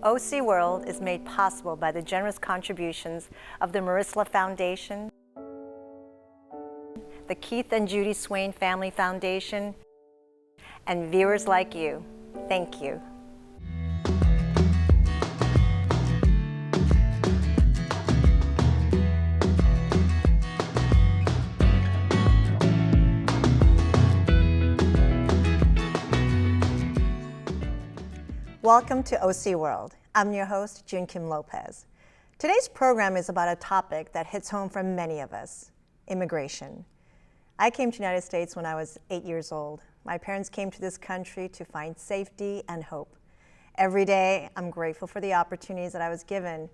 OC World is made possible by the generous contributions of the Marisla Foundation, the Keith and Judy Swain Family Foundation, and viewers like you. Thank you. Welcome to OC World. I'm your host, June Kim Lopez. Today's program is about a topic that hits home for many of us, immigration. I came to the United States when I was 8 years old. My parents came to this country to find safety and hope. Every day, I'm grateful for the opportunities that I was given.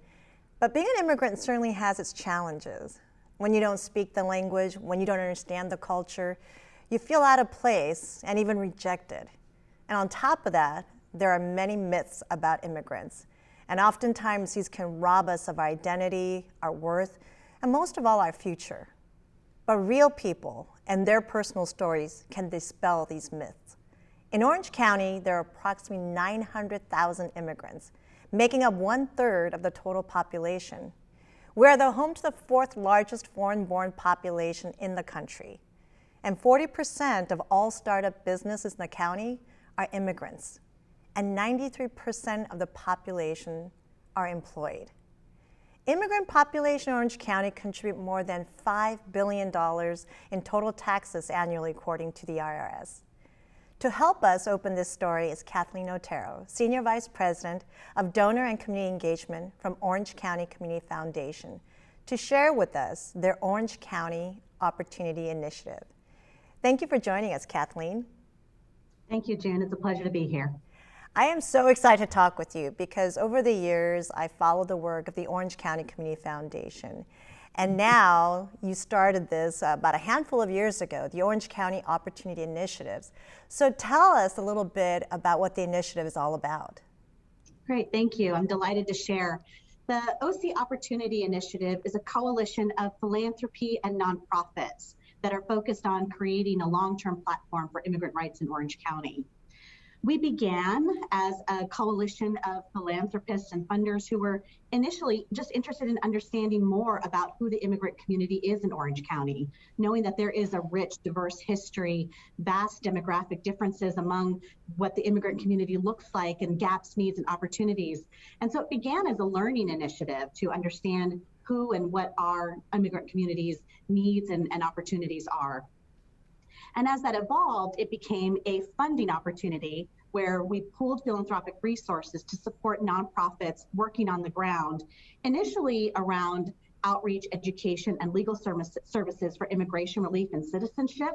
But being an immigrant certainly has its challenges. When you don't speak the language, when you don't understand the culture, you feel out of place and even rejected. And on top of that, there are many myths about immigrants, and oftentimes these can rob us of our identity, our worth, and most of all, our future. But real people and their personal stories can dispel these myths. In Orange County, there are approximately 900,000 immigrants, making up 1/3 of the total population. We are the home to the 4th largest foreign-born population in the country, and 40% of all startup businesses in the county are immigrants. And 93% of the population are employed. Immigrant population in Orange County contribute more than $5 billion in total taxes annually, according to the IRS. To help us open this story is Cathleen Otero, Senior Vice President of Donor and Community Engagement from Orange County Community Foundation, to share with us their Orange County Opportunity Initiative. Thank you for joining us, Kathleen. Thank you, June. It's a pleasure to be here. I am so excited to talk with you because over the years, I followed the work of the Orange County Community Foundation. And now you started this about a handful of years ago, the Orange County Opportunity Initiatives. So tell us a little bit about what the initiative is all about. Great, thank you. I'm delighted to share. The OC Opportunity Initiative is a coalition of philanthropy and nonprofits that are focused on creating a long-term platform for immigrant rights in Orange County. We began as a coalition of philanthropists and funders who were initially just interested in understanding more about who the immigrant community is in Orange County, knowing that there is a rich, diverse history, vast demographic differences among what the immigrant community looks like and gaps, needs, and opportunities. And so it began as a learning initiative to understand who and what our immigrant community's needs and opportunities are. And as that evolved, it became a funding opportunity where we pooled philanthropic resources to support nonprofits working on the ground, initially around outreach, education, and legal services for immigration relief and citizenship.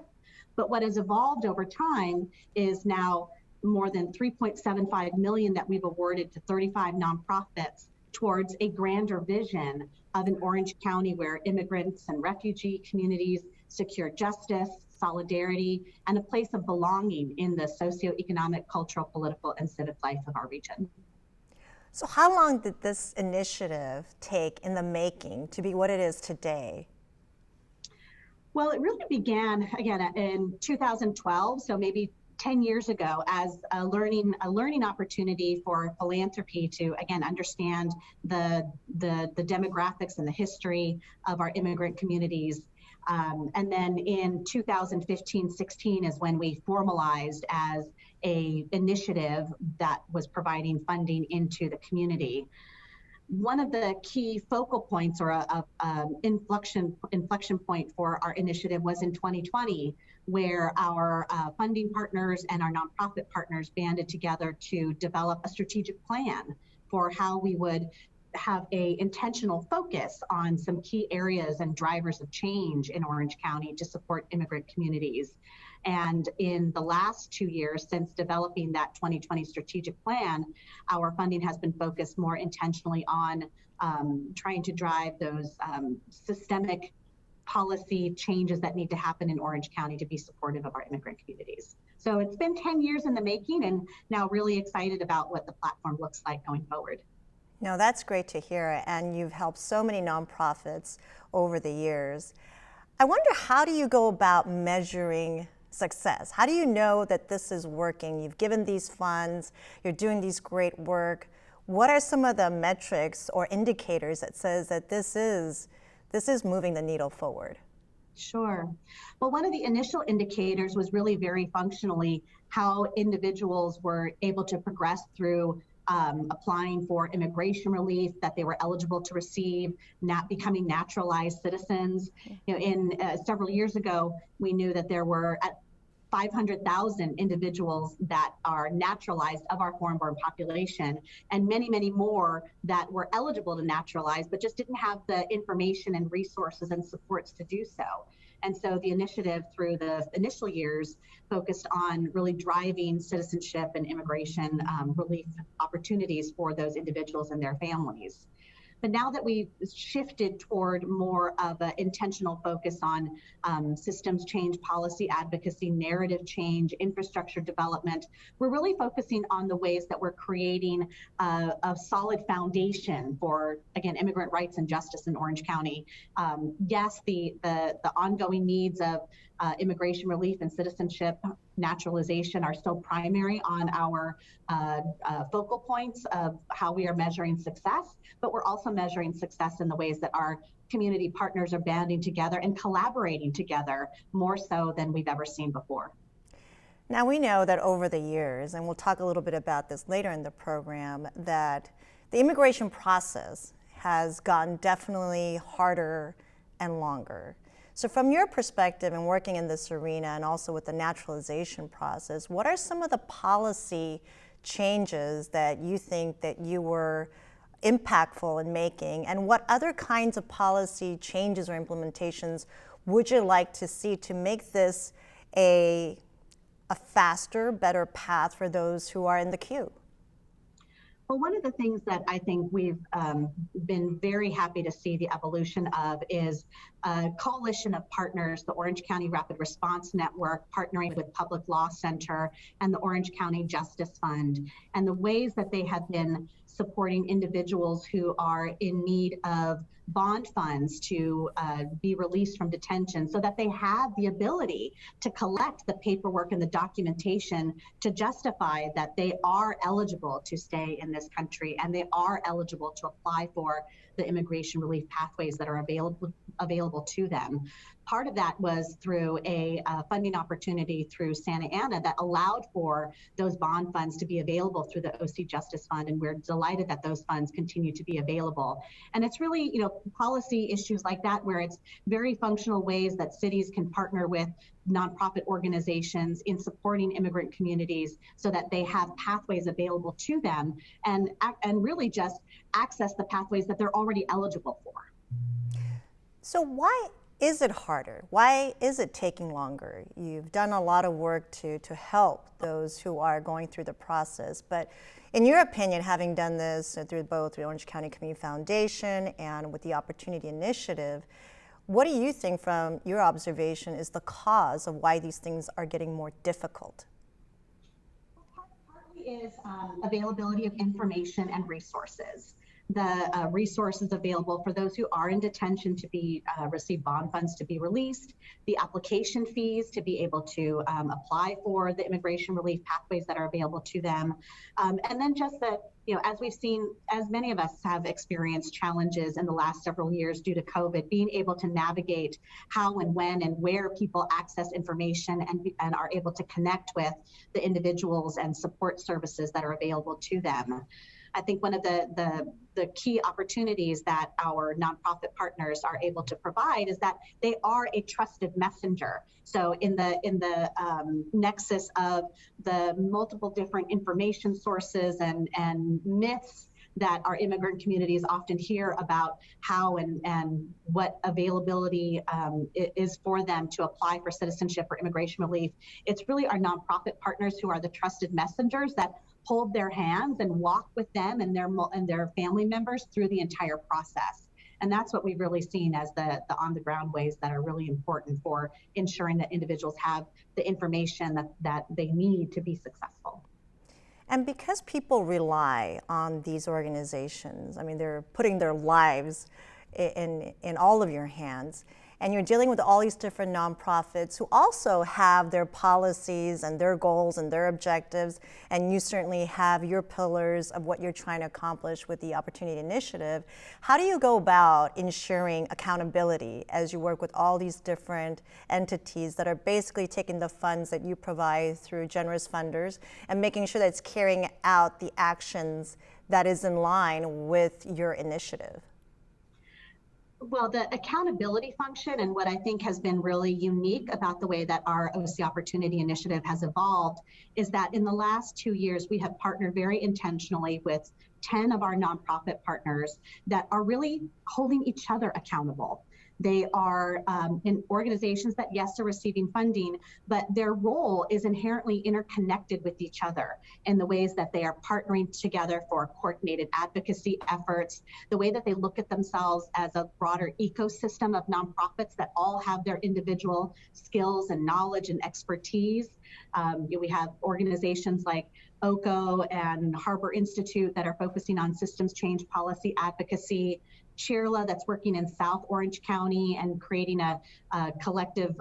But what has evolved over time is now more than $3.75 million that we've awarded to 35 nonprofits towards a grander vision of an Orange County where immigrants and refugee communities secure justice, solidarity, and a place of belonging in the socioeconomic, cultural, political, and civic life of our region. So how long did this initiative take in the making to be what it is today? Well, it really began, again, in 2012, so maybe 10 years ago, as a learning opportunity for philanthropy to, again, understand the demographics and the history of our immigrant communities. And then in 2015-16 is when we formalized as an initiative that was providing funding into the community. One of the key focal points or a inflection point for our initiative was in 2020, where our funding partners and our nonprofit partners banded together to develop a strategic plan for how we would have a intentional focus on some key areas and drivers of change in Orange County to support immigrant communities. And in the last 2 years since developing that 2020 strategic plan, our funding has been focused more intentionally on trying to drive those systemic policy changes that need to happen in Orange County to be supportive of our immigrant communities. So it's been 10 years in the making, and now really excited about what the platform looks like going forward. No, that's great to hear, and you've helped so many nonprofits over the years. I wonder, how do you go about measuring success? How do you know that this is working? You've given these funds, you're doing these great work. what are some of the metrics or indicators that says that this is moving the needle forward? Sure. Well, one of the initial indicators was really very functionally how individuals were able to progress through applying for immigration relief, that they were eligible to receive, not becoming naturalized citizens. Several years ago, we knew that there were 500,000 individuals that are naturalized of our foreign-born population, and many, many more that were eligible to naturalize, but just didn't have the information and resources and supports to do so. And so the initiative through the initial years focused on really driving citizenship and immigration relief opportunities for those individuals and their families. But now that we've shifted toward more of an intentional focus on systems change, policy advocacy, narrative change, infrastructure development, we're really focusing on the ways that we're creating a solid foundation for, again, immigrant rights and justice in Orange County. Yes, the ongoing needs of immigration relief and citizenship naturalization are still primary on our focal points of how we are measuring success, but we're also measuring success in the ways that our community partners are banding together and collaborating together more so than we've ever seen before. Now we know that over the years, and we'll talk a little bit about this later in the program, that the immigration process has gotten definitely harder and longer. So from your perspective and working in this arena and also with the naturalization process, what are some of the policy changes that you think that you were impactful in making, and what other kinds of policy changes or implementations would you like to see to make this a faster, better path for those who are in the queue? Well, one of the things that I think we've been very happy to see the evolution of is a coalition of partners, the Orange County Rapid Response Network, partnering with Public Law Center and the Orange County Justice Fund, and the ways that they have been supporting individuals who are in need of bond funds to be released from detention, so that they have the ability to collect the paperwork and the documentation to justify that they are eligible to stay in this country and they are eligible to apply for the immigration relief pathways that are available to them. Part of that was through a funding opportunity through Santa Ana that allowed for those bond funds to be available through the OC Justice Fund, and we're delighted that those funds continue to be available. And it's really, policy issues like that where it's very functional ways that cities can partner with nonprofit organizations in supporting immigrant communities so that they have pathways available to them and really just access the pathways that they're already eligible for. So why is it harder? Why is it taking longer? You've done a lot of work to help those who are going through the process, but in your opinion, having done this through both the Orange County Community Foundation and with the Opportunity Initiative, what do you think from your observation is the cause of why these things are getting more difficult? Partly is availability of information and resources. The resources available for those who are in detention to be receive bond funds to be released, the application fees to be able to apply for the immigration relief pathways that are available to them, and then just that, as we've seen, as many of us have experienced challenges in the last several years due to COVID, being able to navigate how and when and where people access information and are able to connect with the individuals and support services that are available to them. I think one of the key opportunities that our nonprofit partners are able to provide is that they are a trusted messenger. So in the nexus of the multiple different information sources and myths that our immigrant communities often hear about how and what availability is for them to apply for citizenship or immigration relief, it's really our nonprofit partners who are the trusted messengers that hold their hands and walk with them and their family members through the entire process. And that's what we've really seen as the on-the-ground ways that are really important for ensuring that individuals have the information that they need to be successful. And because people rely on these organizations, I mean, they're putting their lives in all of your hands, And you're dealing with all these different nonprofits who also have their policies and their goals and their objectives, and you certainly have your pillars of what you're trying to accomplish with the Opportunity Initiative. How do you go about ensuring accountability as you work with all these different entities that are basically taking the funds that you provide through generous funders and making sure that it's carrying out the actions that is in line with your initiative? Well, the accountability function and what I think has been really unique about the way that our OC Opportunity Initiative has evolved is that in the last 2 years, we have partnered very intentionally with 10 of our nonprofit partners that are really holding each other accountable. They are in organizations that, yes, are receiving funding, but their role is inherently interconnected with each other in the ways that they are partnering together for coordinated advocacy efforts, the way that they look at themselves as a broader ecosystem of nonprofits that all have their individual skills and knowledge and expertise. We have organizations like OCO and Harbor Institute that are focusing on systems change policy advocacy. CHIRLA that's working in South Orange County and creating a collective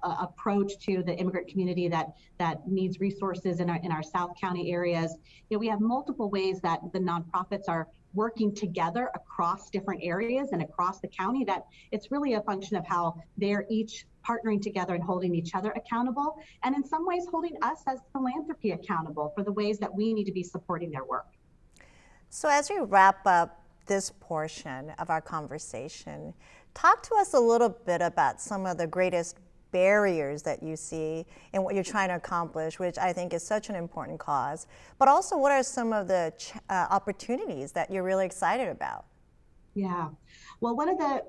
approach to the immigrant community that needs resources in our South County areas. We have multiple ways that the nonprofits are working together across different areas and across the county, that it's really a function of how they're each partnering together and holding each other accountable, and in some ways holding us as philanthropy accountable for the ways that we need to be supporting their work. So as we wrap up this portion of our conversation, talk to us a little bit about some of the greatest barriers that you see in what you're trying to accomplish, which I think is such an important cause, but also what are some of the opportunities that you're really excited about? Yeah, well, one of the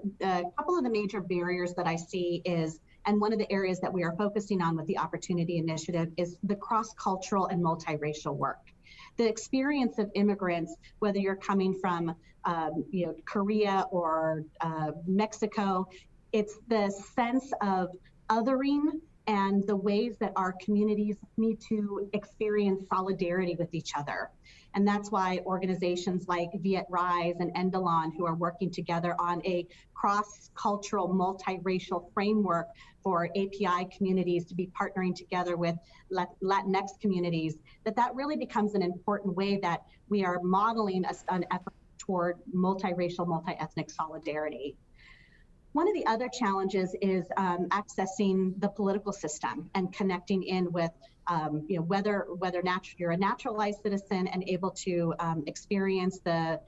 couple of the major barriers that I see is, and one of the areas that we are focusing on with the Opportunity Initiative, is the cross-cultural and multiracial work. The experience of immigrants, whether you're coming from Korea or Mexico, it's the sense of othering and the ways that our communities need to experience solidarity with each other. And that's why organizations like Viet Rise and Endalon, who are working together on a cross-cultural, multiracial framework for API communities to be partnering together with Latinx communities, that really becomes an important way that we are modeling an effort toward multiracial, multi-ethnic solidarity. One of the other challenges is accessing the political system and connecting in with whether you're a naturalized citizen and able to experience the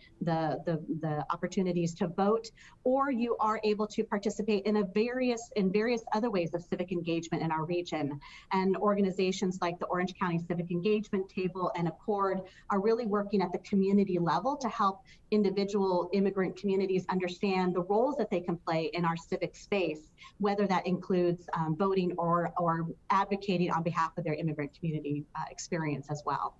opportunities to vote, or you are able to participate in various other ways of civic engagement in our region. And organizations like the Orange County Civic Engagement Table and Accord are really working at the community level to help individual immigrant communities understand the roles that they can play in our civic space, whether that includes voting or advocating on behalf of their immigrant community experience as well.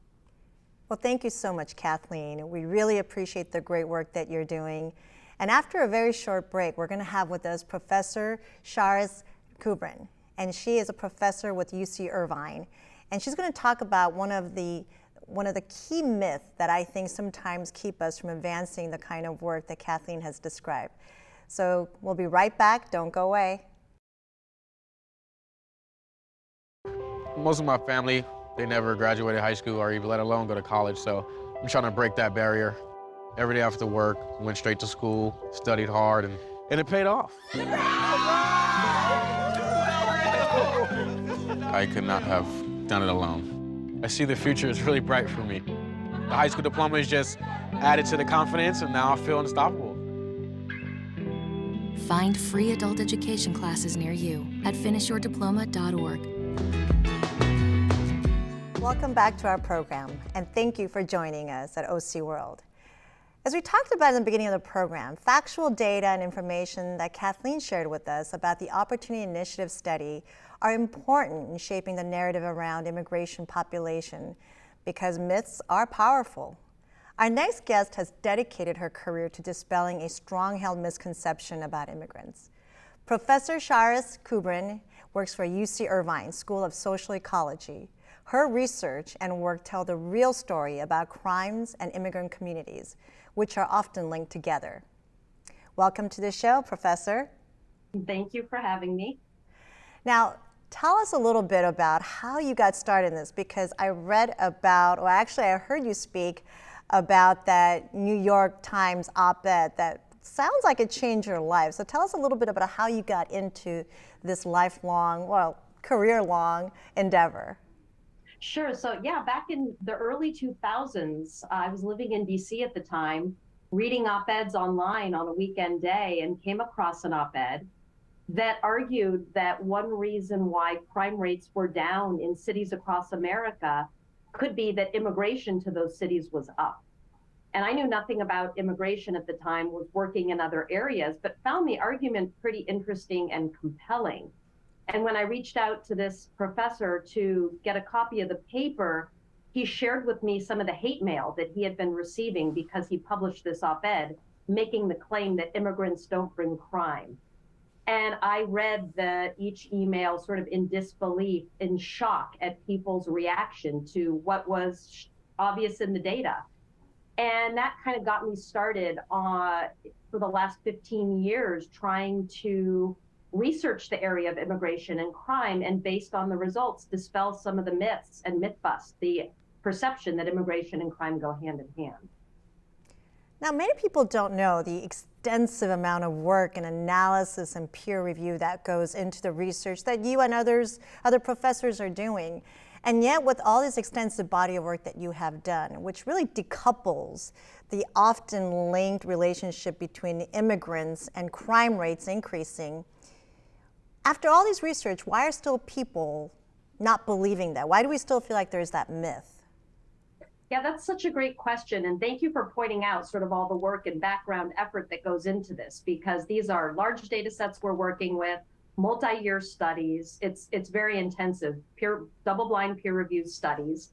Well, thank you so much, Kathleen. We really appreciate the great work that you're doing. And after a very short break, we're going to have with us Professor Charis Kubrin, and she is a professor with UC Irvine. And she's going to talk about one of the key myths that I think sometimes keep us from advancing the kind of work that Kathleen has described. So we'll be right back. Don't go away. Most of my family, they never graduated high school or even let alone go to college, so I'm trying to break that barrier. Every day after work, went straight to school, studied hard, and it paid off. I could not have done it alone. I see the future is really bright for me. The high school diploma is just added to the confidence, and now I feel unstoppable. Find free adult education classes near you at finishyourdiploma.org. Welcome back to our program, and thank you for joining us at OC World. As we talked about in the beginning of the program, factual data and information that Kathleen shared with us about the Opportunity Initiative study are important in shaping the narrative around immigration population because myths are powerful. Our next guest has dedicated her career to dispelling a strong-held misconception about immigrants. Professor Charis Kubrin works for UC Irvine School of Social Ecology. Her research and work tell the real story about crimes and immigrant communities, which are often linked together. Welcome to the show, Professor. Thank you for having me. Now, tell us a little bit about how you got started in this, because I read about, or actually I heard you speak about that New York Times op-ed that sounds like it changed your life. So tell us a little bit about how you got into this lifelong, well, career-long endeavor. Sure. So yeah, back in the early 2000s, I was living in DC at the time, reading op-eds online on a weekend day, and came across an op-ed that argued that one reason why crime rates were down in cities across America could be that immigration to those cities was up. And I knew nothing about immigration at the time, was working in other areas, but found the argument pretty interesting and compelling. And when I reached out to this professor to get a copy of the paper, he shared with me some of the hate mail that he had been receiving because he published this op-ed making the claim that immigrants don't bring crime. And I read each email sort of in disbelief, in shock at people's reaction to what was obvious in the data. And that kind of got me started for the last 15 years trying to research the area of immigration and crime, and based on the results, dispel some of the myths and myth bust the perception that immigration and crime go hand in hand. Now, many people don't know the extensive amount of work and analysis and peer review that goes into the research that you and other professors are doing. And yet, with all this extensive body of work that you have done, which really decouples the often linked relationship between immigrants and crime rates increasing, after all this research, why are still people not believing that? Why do we still feel like there's that myth? Yeah, that's such a great question. And thank you for pointing out sort of all the work and background effort that goes into this, because these are large data sets we're working with, multi-year studies. It's very intensive, double-blind peer-reviewed studies.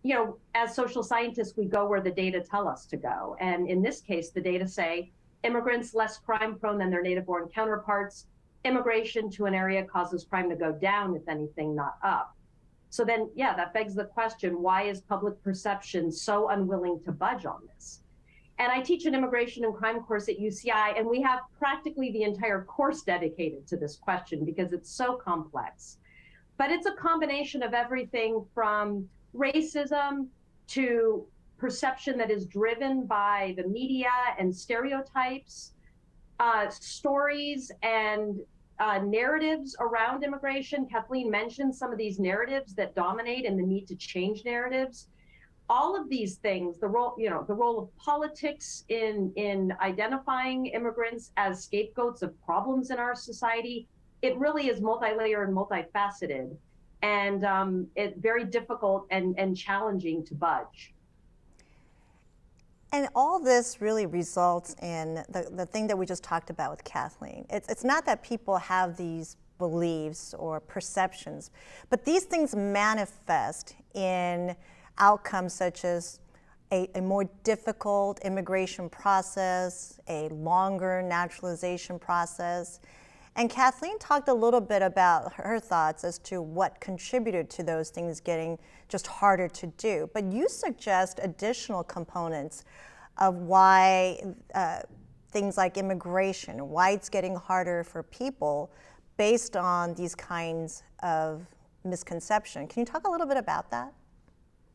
You know, as social scientists, we go where the data tell us to go. And in this case, the data say immigrants less crime-prone than their native-born counterparts. Immigration to an area causes crime to go down, if anything, not up. So then, yeah, that begs the question, why is public perception so unwilling to budge on this? And I teach an immigration and crime course at UCI, and we have practically the entire course dedicated to this question because it's so complex. But it's a combination of everything from racism to perception that is driven by the media and stereotypes, stories and narratives around immigration. Kathleen mentioned some of these narratives that dominate and the need to change narratives. All of these things, the role of politics in identifying immigrants as scapegoats of problems in our society, it really is multi-layered and multifaceted, and it's very difficult and challenging to budge. And all this really results in the thing that we just talked about with Kathleen. It's not that people have these beliefs or perceptions, but these things manifest in outcomes such as a more difficult immigration process, a longer naturalization process. And Kathleen talked a little bit about her thoughts as to what contributed to those things getting just harder to do. But you suggest additional components of why things like immigration, why it's getting harder for people based on these kinds of misconception. Can you talk a little bit about that?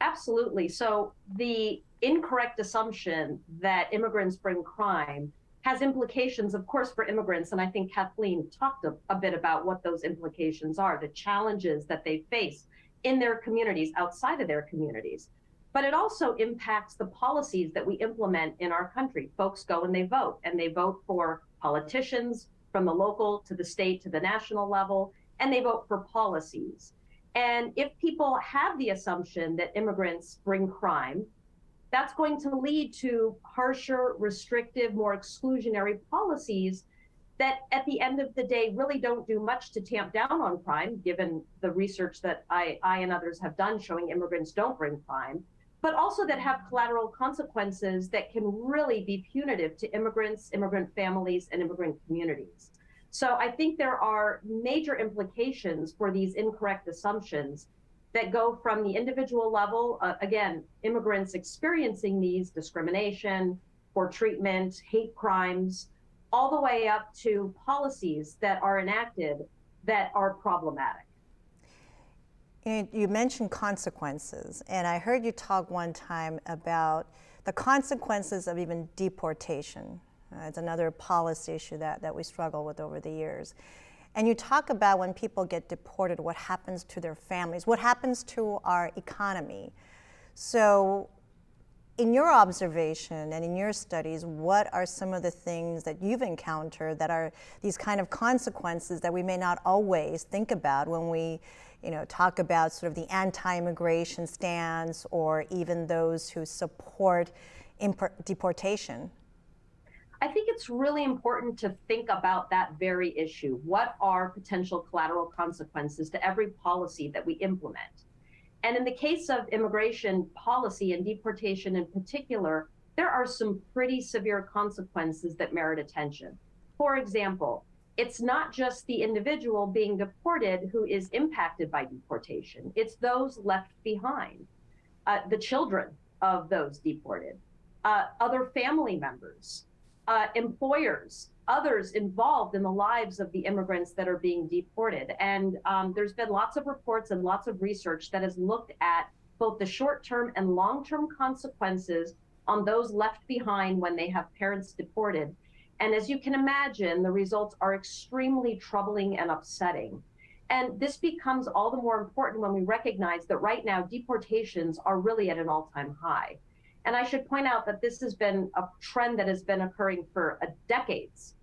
Absolutely. So the incorrect assumption that immigrants bring crime has implications, of course, for immigrants. And I think Kathleen talked a bit about what those implications are, the challenges that they face in their communities, outside of their communities. But it also impacts the policies that we implement in our country. Folks go and they vote for politicians from the local to the state to the national level, and they vote for policies. And if people have the assumption that immigrants bring crime, that's going to lead to harsher, restrictive, more exclusionary policies that at the end of the day really don't do much to tamp down on crime, given the research that I and others have done showing immigrants don't bring crime, but also that have collateral consequences that can really be punitive to immigrants, immigrant families, and immigrant communities. So I think there are major implications for these incorrect assumptions that go from the individual level, again, immigrants experiencing these discrimination, poor treatment, hate crimes, all the way up to policies that are enacted that are problematic. You mentioned consequences, and I heard you talk one time about the consequences of even deportation. It's another policy issue that we struggle with over the years. And you talk about when people get deported, what happens to their families, what happens to our economy. So in your observation and in your studies, what are some of the things that you've encountered that are these kind of consequences that we may not always think about when we talk about sort of the anti-immigration stance or even those who support deportation? I think it's really important to think about that very issue. What are potential collateral consequences to every policy that we implement? And in the case of immigration policy and deportation in particular, there are some pretty severe consequences that merit attention. For example, it's not just the individual being deported who is impacted by deportation. It's those left behind, the children of those deported, other family members, employers, others involved in the lives of the immigrants that are being deported. And there's been lots of reports and lots of research that has looked at both the short-term and long-term consequences on those left behind when they have parents deported. And as you can imagine, the results are extremely troubling and upsetting. And this becomes all the more important when we recognize that right now deportations are really at an all-time high. And I should point out that this has been a trend that has been occurring for decades,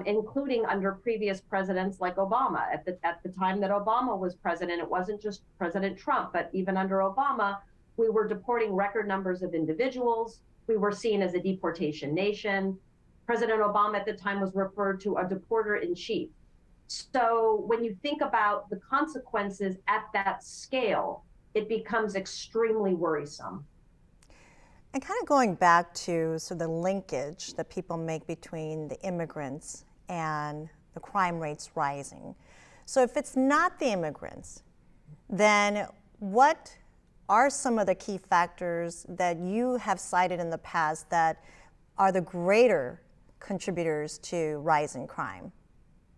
including under previous presidents like Obama. At the time that Obama was president, it wasn't just President Trump, but even under Obama, we were deporting record numbers of individuals. We were seen as a deportation nation. President Obama at the time was referred to a deporter in chief. So when you think about the consequences at that scale, it becomes extremely worrisome. And kind of going back to the linkage that people make between the immigrants and the crime rates rising. So if it's not the immigrants, then what are some of the key factors that you have cited in the past that are the greater contributors to rising crime?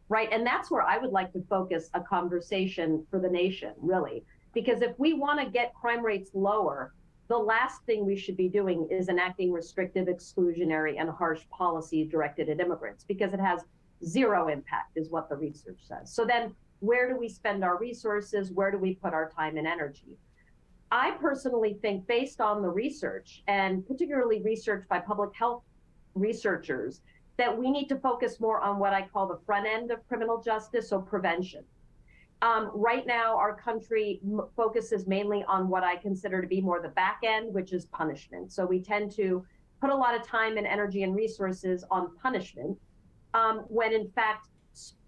Right, and that's where I would like to focus a conversation for the nation, really. Because if we want to get crime rates lower, the last thing we should be doing is enacting restrictive, exclusionary, and harsh policy directed at immigrants, because it has zero impact, is what the research says. So then where do we spend our resources? Where do we put our time and energy? I personally think, based on the research, and particularly research by public health researchers, that we need to focus more on what I call the front end of criminal justice, so prevention. Right now, our country focuses mainly on what I consider to be more the back end, which is punishment. So we tend to put a lot of time and energy and resources on punishment, when in fact,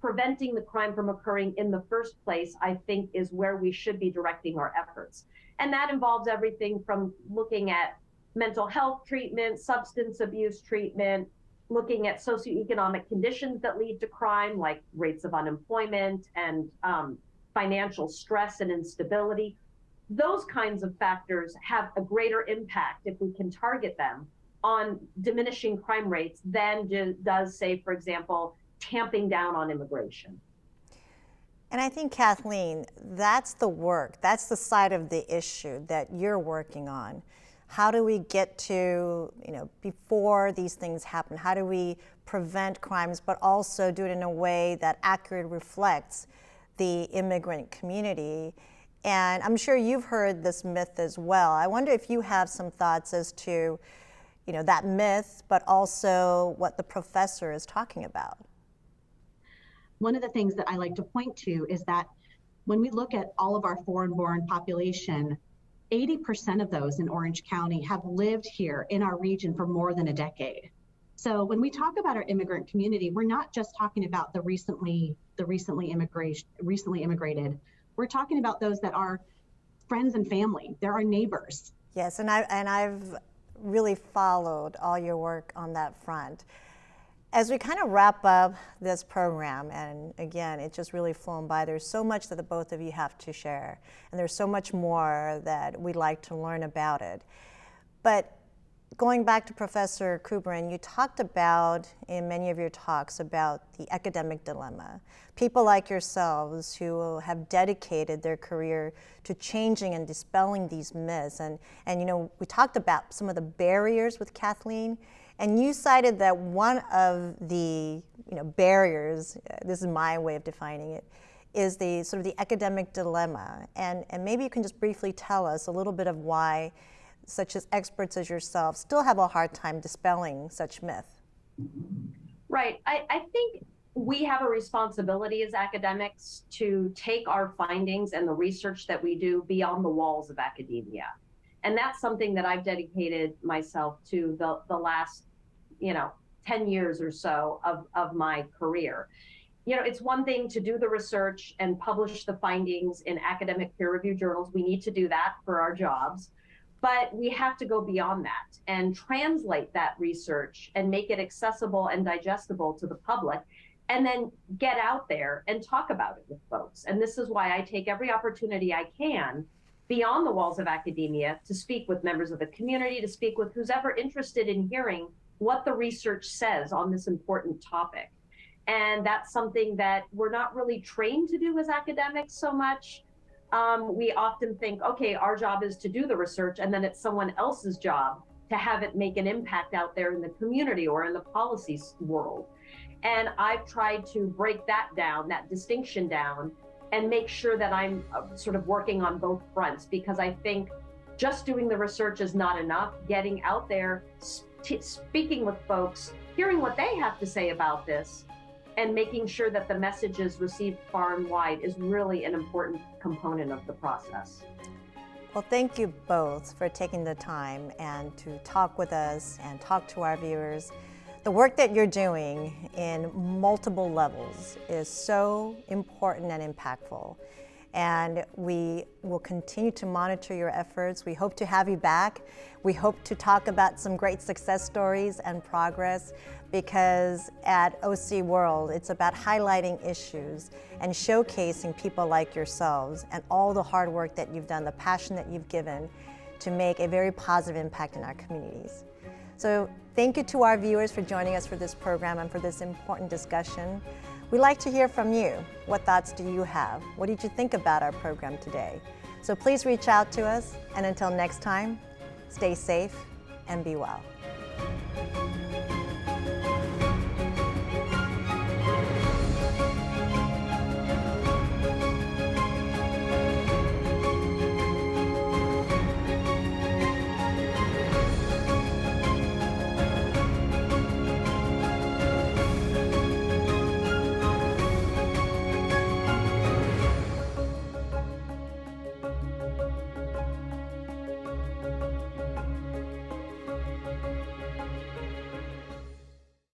preventing the crime from occurring in the first place, I think, is where we should be directing our efforts. And that involves everything from looking at mental health treatment, substance abuse treatment, looking at socioeconomic conditions that lead to crime, like rates of unemployment and financial stress and instability. Those kinds of factors have a greater impact, if we can target them, on diminishing crime rates than does, say, for example, tamping down on immigration. And I think, Kathleen, that's the work, that's the side of the issue that you're working on. How do we get to, before these things happen, how do we prevent crimes, but also do it in a way that accurately reflects the immigrant community? And I'm sure you've heard this myth as well. I wonder if you have some thoughts as to, that myth, but also what the professor is talking about. One of the things that I like to point to is that when we look at all of our foreign-born population, 80% of those in Orange County have lived here in our region for more than a decade. So when we talk about our immigrant community, we're not just talking about the recently immigrated. We're talking about those that are friends and family. They're our neighbors. Yes, and I've really followed all your work on that front. As we kind of wrap up this program, and again, it's just really flown by, there's so much that the both of you have to share, and there's so much more that we'd like to learn about it. But going back to Professor Kubrin, you talked about, in many of your talks, about the academic dilemma. People like yourselves who have dedicated their career to changing and dispelling these myths. And you know, we talked about some of the barriers with Kathleen, and you cited that one of the barriers, this is my way of defining it, is the sort of the academic dilemma. And maybe you can just briefly tell us a little bit of why such as experts as yourself still have a hard time dispelling such myth. Right. I think we have a responsibility as academics to take our findings and the research that we do beyond the walls of academia. And that's something that I've dedicated myself to the last, 10 years or so of my career. It's one thing to do the research and publish the findings in academic peer-reviewed journals. We need to do that for our jobs. But we have to go beyond that and translate that research and make it accessible and digestible to the public, and then get out there and talk about it with folks. And this is why I take every opportunity I can beyond the walls of academia to speak with members of the community, to speak with who's ever interested in hearing what the research says on this important topic. And that's something that we're not really trained to do as academics so much. We often think, okay, our job is to do the research, and then it's someone else's job to have it make an impact out there in the community or in the policy world. And I've tried to break that down, that distinction down, and make sure that I'm sort of working on both fronts, because I think just doing the research is not enough. Getting out there, speaking with folks, hearing what they have to say about this, and making sure that the message is received far and wide is really an important component of the process. Well, thank you both for taking the time and to talk with us and talk to our viewers. The work that you're doing in multiple levels is so important and impactful. And we will continue to monitor your efforts. We hope to have you back. We hope to talk about some great success stories and progress, because at OC World, it's about highlighting issues and showcasing people like yourselves and all the hard work that you've done, the passion that you've given to make a very positive impact in our communities. So thank you to our viewers for joining us for this program and for this important discussion. We'd like to hear from you. What thoughts do you have? What did you think about our program today? So please reach out to us, and until next time, stay safe and be well.